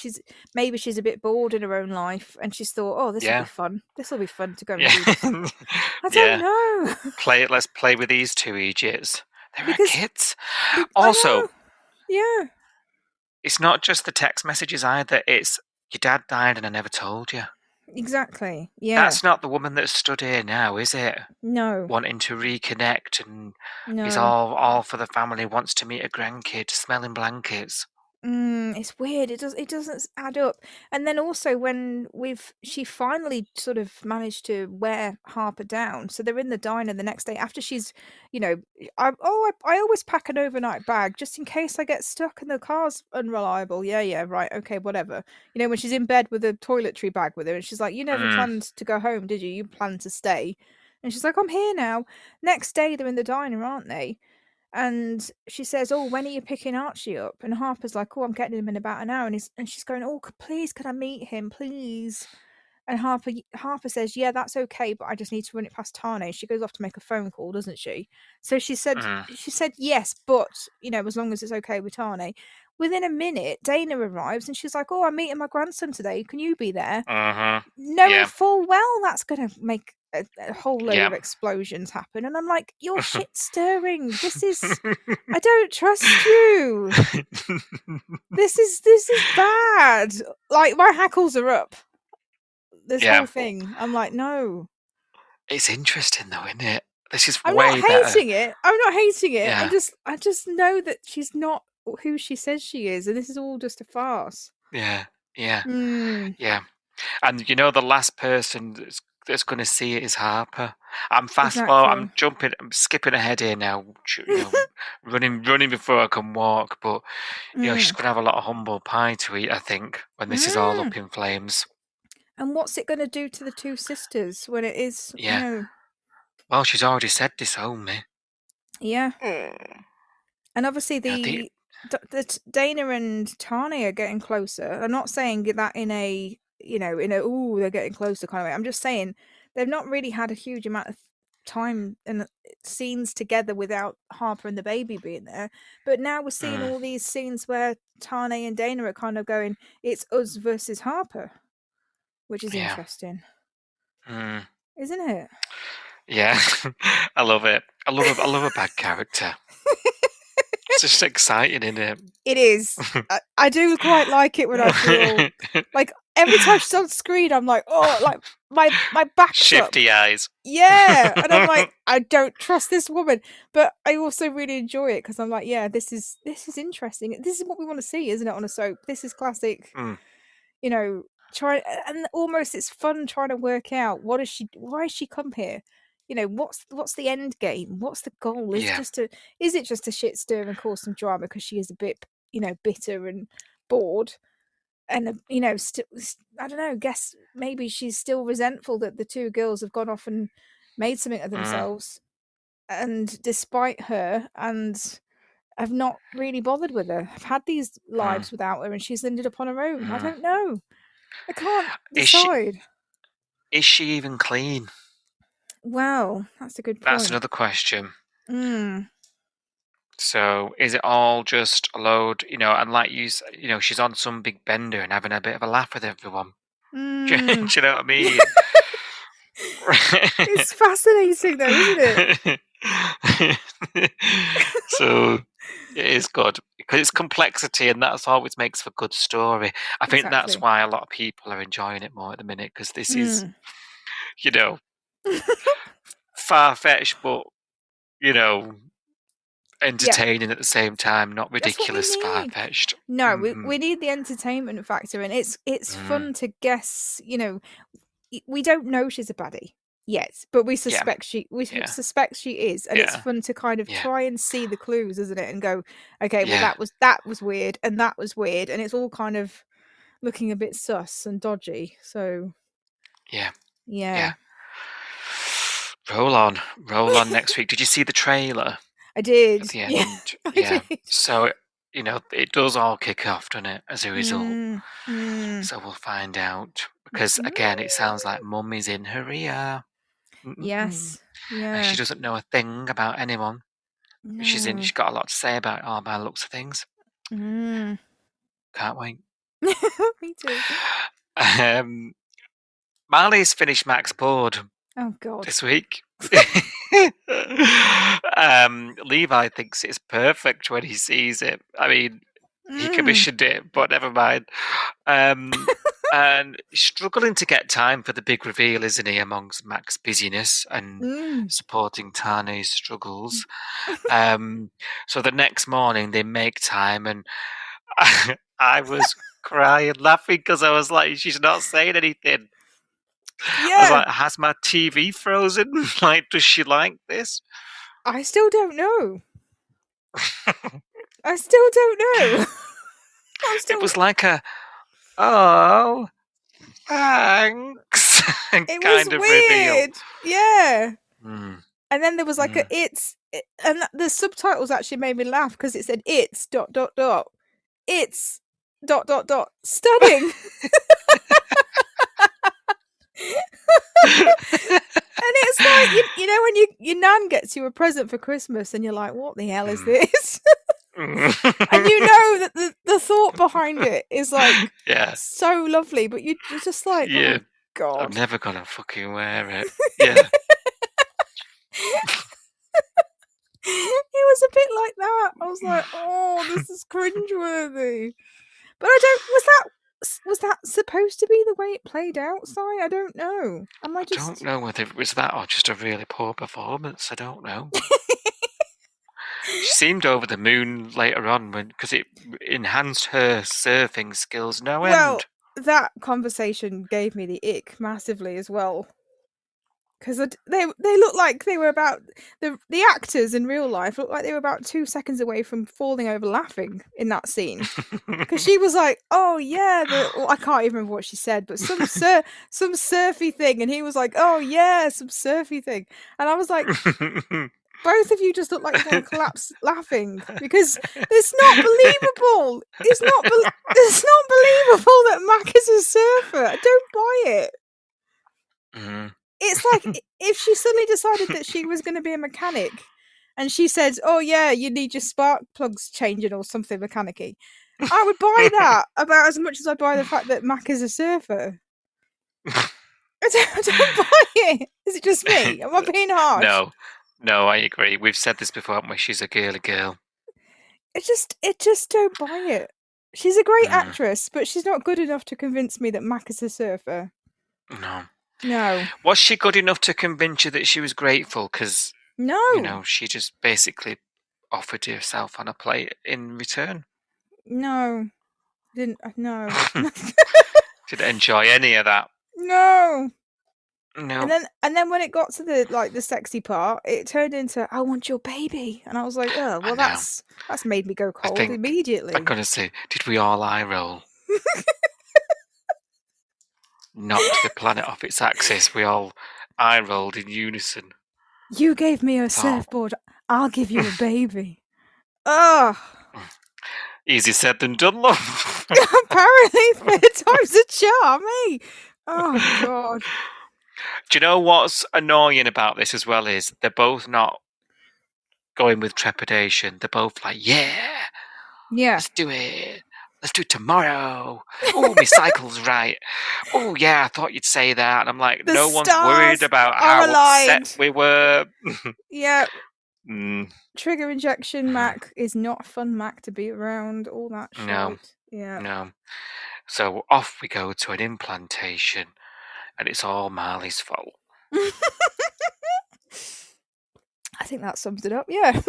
maybe she's a bit bored in her own life, and she's thought, "Oh, this will be yeah. fun. This will be fun to go and Yeah. do this." I don't Yeah. know Let's play with these two Egypts. They're our because kids. I Also, know, yeah, it's not just the text messages either. It's your dad died and I never told you. exactly, yeah, That's not the woman that's stood here now, is it? no, Wanting to reconnect and is no. all for the family, wants to meet a grandkid, smelling blankets. It's weird. It doesn't add up. And then also when she finally sort of managed to wear Harper down. So they're in the diner the next day after she's, you know, I always pack an overnight bag just in case I get stuck and the car's unreliable. Yeah, right, okay, whatever. You know, when she's in bed with a toiletry bag with her, and she's like, "You never Mm, planned to go home, did you? You planned to stay." And she's like, "I'm here now." Next day they're in the diner, aren't they? And she says, "Oh, when are you picking Archie up?" And Harper's like, "Oh, I'm getting him in about an hour." And she's going, "Oh, please, could I meet him, please?" And Harper says, "Yeah, that's okay, but I just need to run it past Tane." She goes off to make a phone call, doesn't she? So mm, she said yes, but as long as it's okay with Tane. Within a minute, Dana arrives and she's like, "Oh, I'm meeting my grandson today. Can you be there?" mhm. Knowing Yeah, full well that's going to make a whole load yeah. of explosions happen. And I'm like, "You're shit stirring. I don't trust you. This is bad." Like my hackles are up. This Yeah. whole thing. I'm like, no. It's interesting though, isn't it? This is I'm not way better. hating it. I'm not hating it. Yeah, I just know that she's not who she says she is, and this is all just a farce. yeah, yeah, Mm, yeah. And the last person that's going to see it is Harper. I'm exactly. I'm skipping ahead here now. Running before I can walk. But she's Mm, going to have a lot of humble pie to eat, I think, when this is all mm. up in flames. And what's it going to do to the two sisters when it is, Yeah. Well, she's already said disown me. yeah. Mm. And obviously Dana and Tani are getting closer. I'm not saying that in a ooh, they're getting closer kind of way. I'm just saying they've not really had a huge amount of time and scenes together without Harper and the baby being there. But now we're seeing Mm. all these scenes where Tani and Dana are kind of going, it's us versus Harper, which is Yeah. interesting, Mm. isn't it? Yeah. I love it. I love a bad character. It's just exciting, isn't it? It is. I do quite like it when I feel like every time she's on screen, I'm like, oh, like my back's up. Shifty eyes. Yeah, and I'm like, I don't trust this woman, but I also really enjoy it because I'm like, yeah, this is interesting. This is what we want to see, isn't it? On a soap, this is classic. Mm. You know, and almost it's fun trying to work out why has she come here? You know, what's the end game? What's the goal? Is it just to shit stir and cause some drama because she is a bit, bitter and bored? And I don't know. Guess maybe she's still resentful that the two girls have gone off and made something of themselves, and despite her, and have not really bothered with her. Have had these lives without her, and she's ended up on her own. I don't know. I can't decide. Is she even clean? Well, that's a good point. That's another question. So is it all just a load, and like you she's on some big bender and having a bit of a laugh with everyone. Do you know what I mean? It's fascinating though, isn't it? So it is good because it's complexity, and that's always makes for good story. I think that's why a lot of people are enjoying it more at the minute, because this is, far-fetched, but entertaining at the same time, not ridiculous far-fetched. No, we need the entertainment factor, and it's fun to guess. We don't know she's a baddie yet, but we suspect suspect she is, and it's fun to kind of try and see the clues, isn't it? And go, okay, well that was weird, and that was weird, and it's all kind of looking a bit sus and dodgy. So yeah. Roll on next week. Did you see the trailer? I did. At the end. Yeah. Did. So it does all kick off, doesn't it? As a result. So we'll find out, because again, it sounds like Mum is in her ear. Yes. Yeah. And she doesn't know a thing about anyone. No. She's got a lot to say about all by the looks of things. Can't wait. Me too. Marley's finished Mac's board. Oh God. This week. Levi thinks it's perfect when he sees it. I mean, he commissioned it, but never mind. And struggling to get time for the big reveal, isn't he, amongst Mac's busyness and supporting Tane's struggles. So the next morning they make time, and I was crying, laughing, because I was like, she's not saying anything. Yeah. I was like, has my TV frozen? Like, does she like this? I still don't know. I still don't know. It was like a, oh, thanks kind was of weird. reveal. Yeah. And then there was like and the subtitles actually made me laugh because it said it's ... It's ... Stunning. And it's like when your nan gets you a present for Christmas and you're like, what the hell is this? And that the thought behind it is like so lovely, but you're just like, oh God, I'm never gonna fucking wear it. Yeah. It was a bit like that. I was like, oh, this is cringeworthy. But was that supposed to be the way it played out, Si? I don't know. I don't know whether it was that or just a really poor performance. I don't know. She seemed over the moon later on because it enhanced her surfing skills no end. Well, that conversation gave me the ick massively as well. Because they looked like they were about the actors in real life looked like they were about 2 seconds away from falling over laughing in that scene. Because she was like, "Oh yeah," I can't even remember what she said, but some surfy thing, and he was like, "Oh yeah, some surfy thing," and I was like, both of you just look like you want to collapse laughing because it's not believable. It's not believable that Mac is a surfer. I don't buy it. It's like if she suddenly decided that she was going to be a mechanic and she said, oh yeah, you need your spark plugs changing or something mechanicy, I would buy that about as much as I buy the fact that Mac is a surfer. I don't buy it. Is it just me? Am I being harsh? No, I agree. We've said this before, haven't we? She's a girly girl. I just don't buy it. She's a great actress, but she's not good enough to convince me that Mac is a surfer. No. No. Was she good enough to convince you that she was grateful? Because, No. you know, she just basically offered herself on a plate in return. No. Didn't. No. Didn't enjoy any of that. No. No. And then when it got to the sexy part, it turned into "I want your baby," and I was like, "Oh, well, I know. that's made me go I cold think immediately." I've got to say, did we all eye roll? Knocked the planet off its axis. We all eye rolled in unison. You gave me a surfboard. I'll give you a baby. Oh. Easy said than done, love. Apparently, third time's a charm, eh? Oh God. Do you know what's annoying about this as well is they're both not going with trepidation. They're both like, yeah, let's do it. Let's do it tomorrow. Oh, my cycle's right. Oh, yeah, I thought you'd say that. And I'm like, The no one's worried stars about are how aligned. upset we were. Yeah. Mm, Trigger injection Mac is not a fun Mac to be around. All that shit. No. Yeah. no. So off we go to an implantation, and it's all Marley's fault. I think that sums it up. Yeah.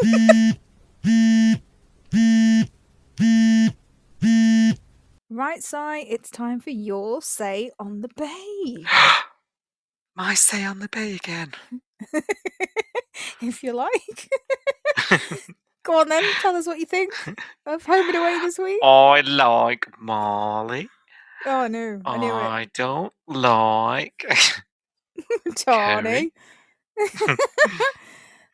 Right, Si, it's time for your say on the bay. My say on the bay again. If you like. Go on then, tell us what you think of Home and Away this week. I like Marley. Oh no, I knew it. I don't like Tawny.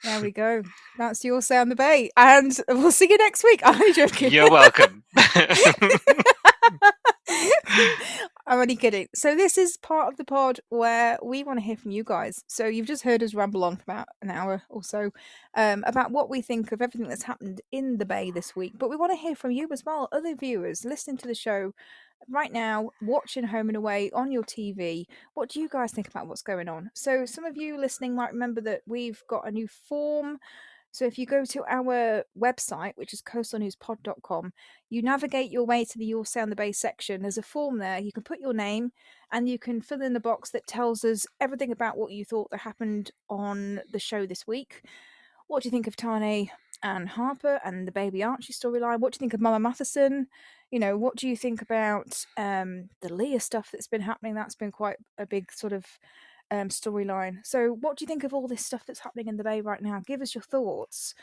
There we go. That's your say on the bay. And we'll see you next week. I'm joking. You're welcome. I'm only kidding. So this is part of the pod where we want to hear from you guys. So you've just heard us ramble on for about an hour or so about what we think of everything that's happened in the bay this week. But we want to hear from you as well, other viewers listening to the show right now, watching Home and Away on your TV. What do you guys think about what's going on? So some of you listening might remember that we've got a new form. So if you go to our website, which is coastalnewspod.com, you navigate your way to the You'll Say on the Bay section. There's a form there. You can put your name and you can fill in the box that tells us everything about what you thought that happened on the show this week. What do you think of Tane and Harper and the baby Archie storyline? What do you think of Mama Matheson? You know, what do you think about the Leah stuff that's been happening? That's been quite a big sort of storyline. So what do you think of all this stuff that's happening in the bay right now? Give us your thoughts,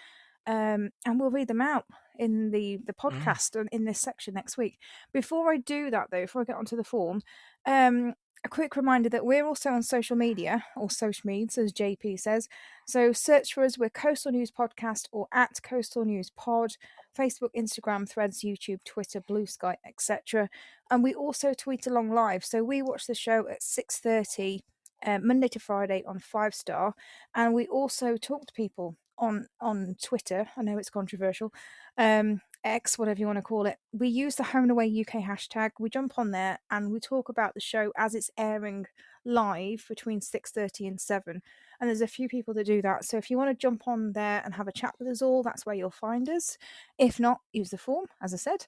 and we'll read them out in the podcast and in this section next week. Before I do that though, before I get onto the form, a quick reminder that we're also on social media, or social meds as JP says. So search for us. We're Coastal News Podcast or at Coastal News Pod. Facebook, Instagram, Threads, YouTube, Twitter, Blue Sky, etc. And we also tweet along live. So we watch the show at 6:30 Monday to Friday on 5-Star, and we also talk to people on Twitter. I know it's controversial, X, whatever you want to call it. We use the Home and Away UK hashtag. We jump on there and we talk about the show as it's airing live between 6:30 and 7, and there's a few people that do that. So if you want to jump on there and have a chat with us all, that's where you'll find us. If not, use the form, as I said.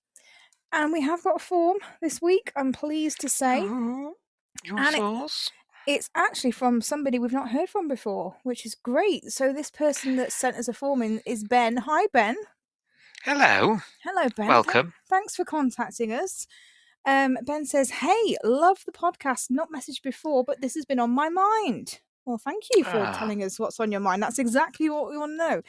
And we have got a form this week, I'm pleased to say. Your source? It's actually from somebody we've not heard from before, which is great. So this person that sent us a form in is Ben. Hi, Ben. Hello. Hello, Ben. Welcome. Thanks for contacting us. Ben says, hey, love the podcast. Not messaged before, but this has been on my mind. Well, thank you for telling us what's on your mind. That's exactly what we want to know.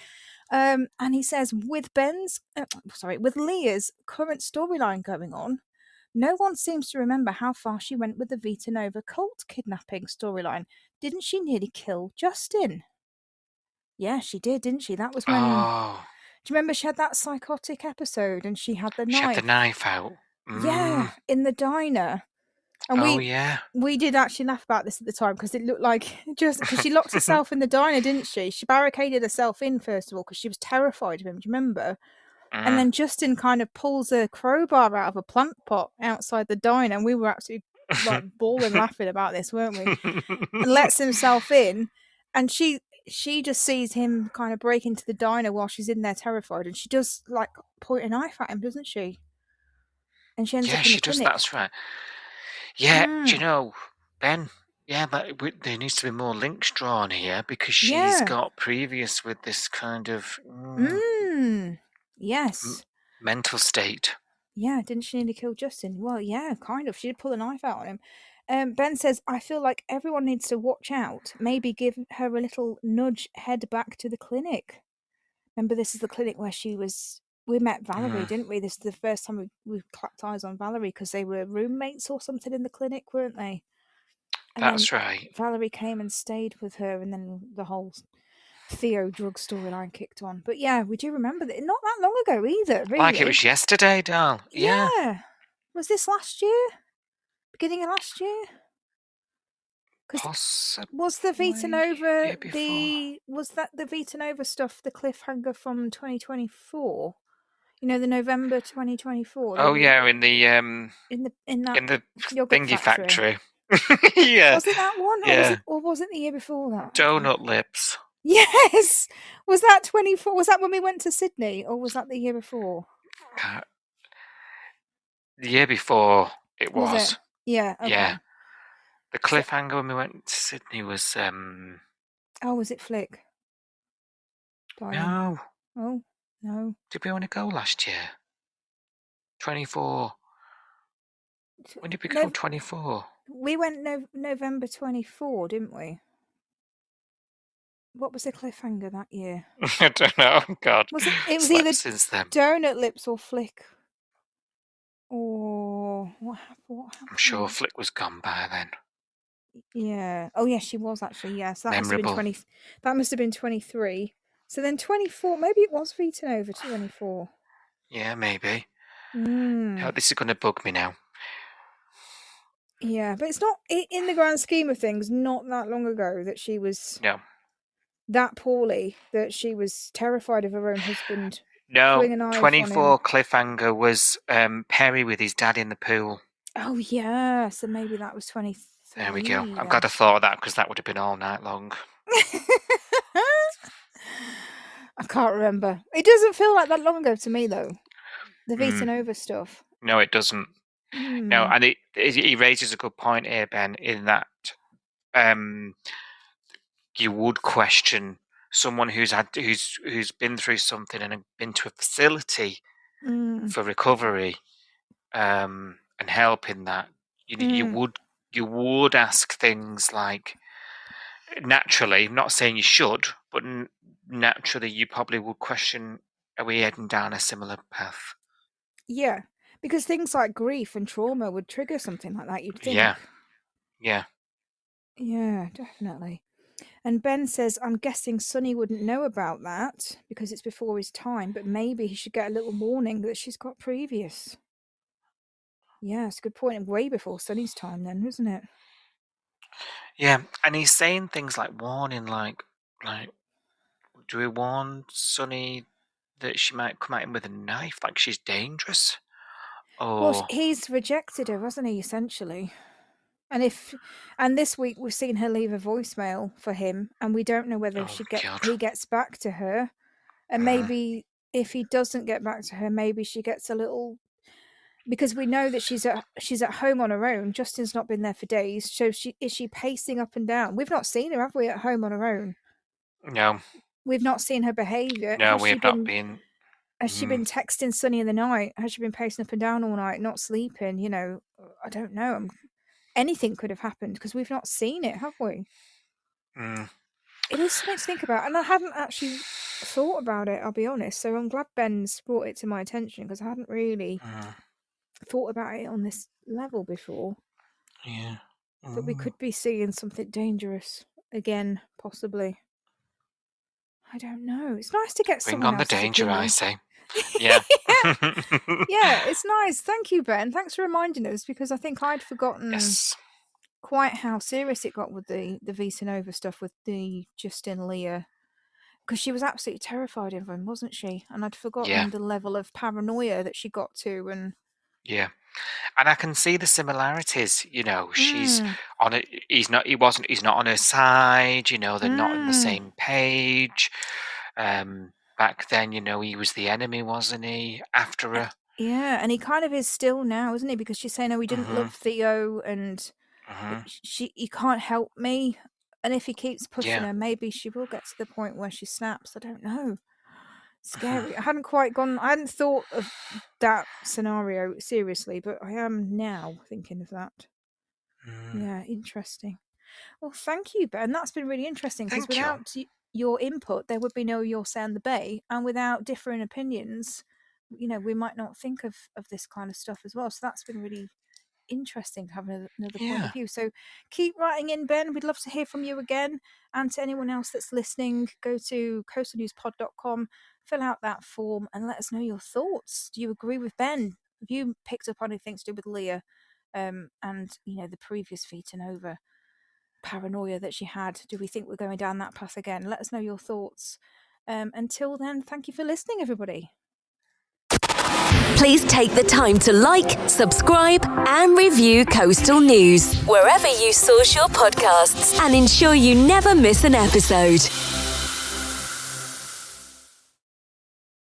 And he says, with Leah's current storyline going on, no one seems to remember how far she went with the Vita Nova cult kidnapping storyline. Didn't she nearly kill Justin? Yeah, she did, didn't she? That was when... Do you remember she had that psychotic episode and she had the knife? She had the knife out. Yeah, in the diner. And we did actually laugh about this at the time because it looked like just because she locked herself in the diner, didn't she? She barricaded herself in first of all because she was terrified of him. Do you remember? And then Justin kind of pulls a crowbar out of a plant pot outside the diner, and we were absolutely like bawling laughing about this, weren't we? And lets himself in, and she just sees him kind of break into the diner while she's in there terrified, and she does like point a knife at him, doesn't she? and she ends Yeah, up in she the does. clinic. That's right. Yeah, do you Mm. know, Ben? Yeah, but there needs to be more links drawn here because she's Yeah. got previous with this kind of Yes. mental state. Yeah, didn't she nearly kill Justin? Well, yeah, kind of. She did pull a knife out on him. Ben says, I feel like everyone needs to watch out. Maybe give her a little nudge, head back to the clinic. Remember, this is the clinic where we met Valerie, didn't we? This is the first time we clapped eyes on Valerie because they were roommates or something in the clinic, weren't they? And That's then right. Valerie came and stayed with her, and then the whole Theo drug storyline kicked on. But yeah, we do remember that. Not that long ago either, really. Like it was yesterday, Dal. Yeah. Yeah. Was this last year? Beginning of last year? Because Possibly. was the Vita Nova Year before. was that the Vita Nova stuff the cliffhanger from 2024? You know, the November 2024. Oh yeah, in the in that yogurt thingy factory. Yeah. Was it that one, Yeah. or was it the year before that? Donut lips. Yes. Was that 24? Was that when we went to Sydney, or was that the year before? The year before it was. Was it? Yeah. Okay. Yeah. The cliffhanger when we went to Sydney was Oh, was it Flick? Dying. no. Oh no. Did we only go last year? 24. When did we go 24? We went November 24, didn't we? What was the cliffhanger that year? I don't know. God. Was it? It was Slept either since then. Donut Lips or Flick. Or what happened? I'm sure Flick was gone by then. Yeah. Oh, yes, she was actually. Yes, that Memorable. must have been 20. That must have been 23. So then 24. Maybe it was Vita Nova 24. Yeah, maybe. Mm. Oh, this is going to bug me now. Yeah, but it's not in the grand scheme of things. Not that long ago that she was that poorly that she was terrified of her own husband. No, pulling a knife 24 on him. cliffhanger was Perry with his dad in the pool. Oh yeah, so maybe that was 23. There we go. I'm glad I thought of that because that would have been all night long. I can't remember. It doesn't feel like that long ago to me though. The Vita Nova stuff. No, it doesn't. No, and he raises a good point here, Ben, in that you would question someone who's been through something and been to a facility for recovery and help in that. You would ask things like, naturally, I'm not saying you should, but naturally you probably would question, are we heading down a similar path? Yeah, because things like grief and trauma would trigger something like that, you'd think. Yeah, definitely. And Ben says, I'm guessing Sonny wouldn't know about that because it's before his time, but maybe he should get a little warning that she's got previous. Yeah, it's a good point. Way before Sonny's time then, wasn't it? Yeah, and he's saying things like warning, like, do we warn Sonny that she might come at him with a knife, like she's dangerous? Well, he's rejected her, hasn't he, essentially? And this week we've seen her leave a voicemail for him, and we don't know whether he gets back to her. And maybe if he doesn't get back to her, maybe she gets a little, because we know that she's at home on her own. Justin's not been there for days. So is she pacing up and down? We've not seen her, have we, at home on her own? No. We've not seen her behavior. No, we have not been. Has she been texting Sonny in the night? Has she been pacing up and down all night, not sleeping? You know, I don't know. Anything could have happened because we've not seen it, have we? It is something to think about, and I hadn't actually thought about it, I'll be honest. So I'm glad Ben's brought it to my attention because I hadn't really thought about it on this level before. Yeah. That we could be seeing something dangerous again, possibly. I don't know. It's nice to get Bring on the danger, I say. Yeah. Yeah, it's nice. Thank you, Ben. Thanks for reminding us because I think I'd forgotten quite how serious it got with the Vita Nova stuff with the Justin Leah. Because she was absolutely terrified of him, wasn't she? And I'd forgotten the level of paranoia that she got to. And yeah, and I can see the similarities. You know, she's on it. He's not on her side. You know, they're not on the same page. Back then, you know, he was the enemy, wasn't he? After her, Yeah, and he kind of is still now, isn't he? Because she's saying, "Oh, he didn't love Theo, and he can't help me." And if he keeps pushing Yeah. her, maybe she will get to the point where she snaps. I don't know. Scary. I hadn't thought of that scenario seriously, but I am now thinking of that. Yeah, interesting. Well, thank you, Ben. That's been really interesting because Thank you. without your input, there would be no Your Say on the Bay, and without differing opinions, we might not think of this kind of stuff as well. So that's been really interesting to have another point Yeah. of view. So keep writing in, Ben. We'd love to hear from you again. And to anyone else that's listening, go to coastalnewspod.com, fill out that form, and let us know your thoughts. Do you agree with Ben? Have you picked up on anything to do with Leah, and the previous Feet and Over paranoia that she had? Do we think we're going down that path again? Let us know your thoughts. Until then, thank you for listening, everybody. Please take the time to like, subscribe, and review Coastal News wherever you source your podcasts and ensure you never miss an episode.